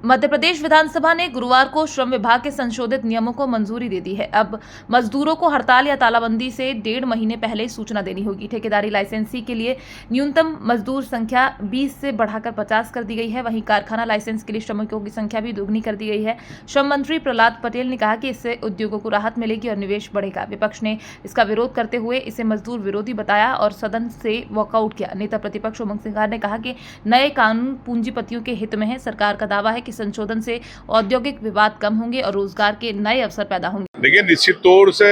मध्य प्रदेश विधानसभा ने गुरुवार को श्रम विभाग के संशोधित नियमों को मंजूरी दे दी है। अब मजदूरों को हड़ताल या तालाबंदी से 1.5 महीने पहले सूचना देनी होगी। ठेकेदारी लाइसेंसी के लिए न्यूनतम मजदूर संख्या 20 से बढ़ाकर 50 कर दी गई है। वहीं कारखाना लाइसेंस के लिए श्रमिकों की संख्या भी दोगुनी कर दी गई है। श्रम मंत्री प्रहलाद पटेल ने कहा कि इससे उद्योगों को राहत मिलेगी और निवेश बढ़ेगा। विपक्ष ने इसका विरोध करते हुए इसे मजदूर विरोधी बताया और सदन से वॉकआउट किया। नेता प्रतिपक्ष उमंग सिंघार ने कहा कि नए कानून पूंजीपतियों के हित में है। सरकार का दावा है कि संशोधन से औद्योगिक विवाद कम होंगे और रोजगार के नए अवसर पैदा होंगे। देखिए, निश्चित तौर से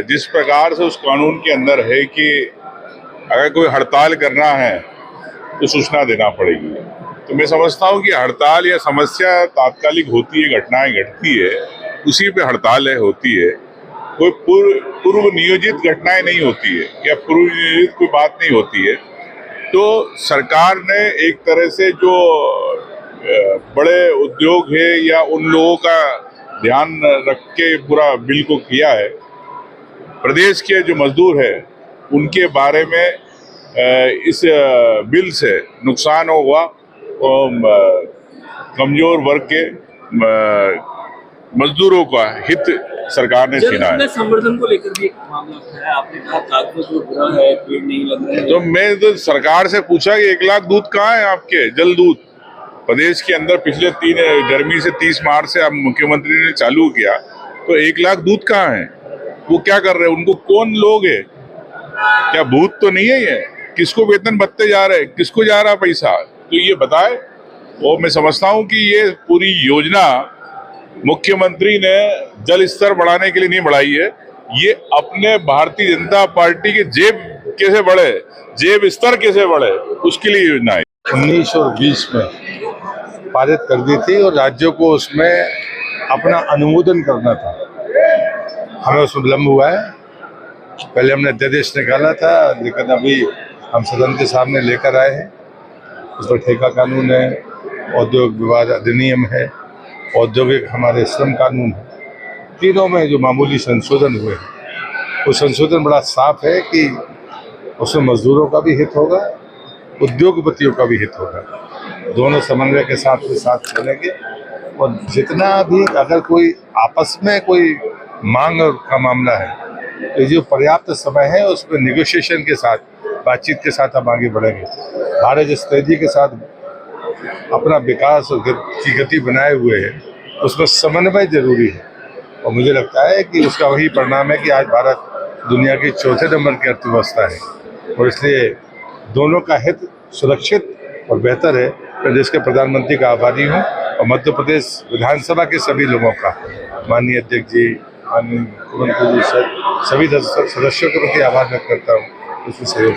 जिस प्रकार से उस कानून के अंदर है कि अगर कोई हड़ताल करना है तो सूचना देना पड़ेगी, तो मैं समझता हूं कि हड़ताल या समस्या तात्कालिक होती है, घटनाएं घटती है, उसी पे हड़ताल होती है। कोई पूर्व नियोजित घटनाएं नहीं होती है या पूर्व नियोजित कोई बात नहीं होती है। तो सरकार ने एक तरह से जो बड़े उद्योग है या उन लोगों का ध्यान रख के पूरा बिल को किया है। प्रदेश के जो मजदूर है उनके बारे में इस बिल से नुकसान होगा और कमजोर वर्ग के मजदूरों का हित सरकार ने छीना है। संवर्धन को लेकर भी एक मामला है, आपने कहा कागज जो बुरा है, पेड़ नहीं लग रहे हैं। तो मैं तो सरकार से पूछा कि 1 लाख दूध कहाँ है आपके, जल दूध प्रदेश के अंदर पिछले 3 गर्मी से 30 मार्च से अब मुख्यमंत्री ने चालू किया, तो 1 लाख दूध कहाँ है? वो क्या कर रहे हैं? उनको कौन लोग है? क्या भूत तो नहीं है ये? किसको वेतन भत्ते जा रहे, किसको जा रहा पैसा, तो ये बताए। और मैं समझता हूँ कि ये पूरी योजना मुख्यमंत्री ने जल स्तर बढ़ाने के लिए नहीं बढ़ाई है, ये अपने भारतीय जनता पार्टी के जेब कैसे बढ़े, जेब स्तर कैसे बढ़े, उसके लिए योजना है। 19 और 20 में पारित कर दी थी और राज्यों को उसमें अपना अनुमोदन करना था। हमें उसमें विलम्ब हुआ है। पहले हमने अध्यादेश निकाला था, लेकिन अभी हम सदन के सामने लेकर आए हैं। उसमें ठेका कानून है, औद्योगिक विवाद अधिनियम है, औद्योगिक हमारे श्रम कानून है। तीनों में जो मामूली संशोधन हुए हैं, वो संशोधन बड़ा साफ है कि उसमें मजदूरों का भी हित होगा, उद्योगपतियों का भी हित होगा। दोनों समन्वय के साथ चलेंगे और जितना भी अगर कोई आपस में कोई मांग का मामला है, तो जो पर्याप्त समय है उसमें निगोशिएशन के साथ, बातचीत के साथ हम आगे बढ़ेंगे। भारत जिस तेजी के साथ अपना विकास की गति बनाए हुए है, उसमें समन्वय जरूरी है। और मुझे लगता है कि उसका वही परिणाम है कि आज भारत दुनिया की 4थे नंबर की अर्थव्यवस्था है। और इसलिए दोनों का हित सुरक्षित और बेहतर है। प्रदेश के प्रधानमंत्री का आभारी हूँ और मध्य प्रदेश विधानसभा के सभी लोगों का, माननीय अध्यक्ष जी, माननीय मुख्यमंत्री जी, सभी सदस्यों के प्रति आभार व्यक्त करता हूँ उसमें सहयोग।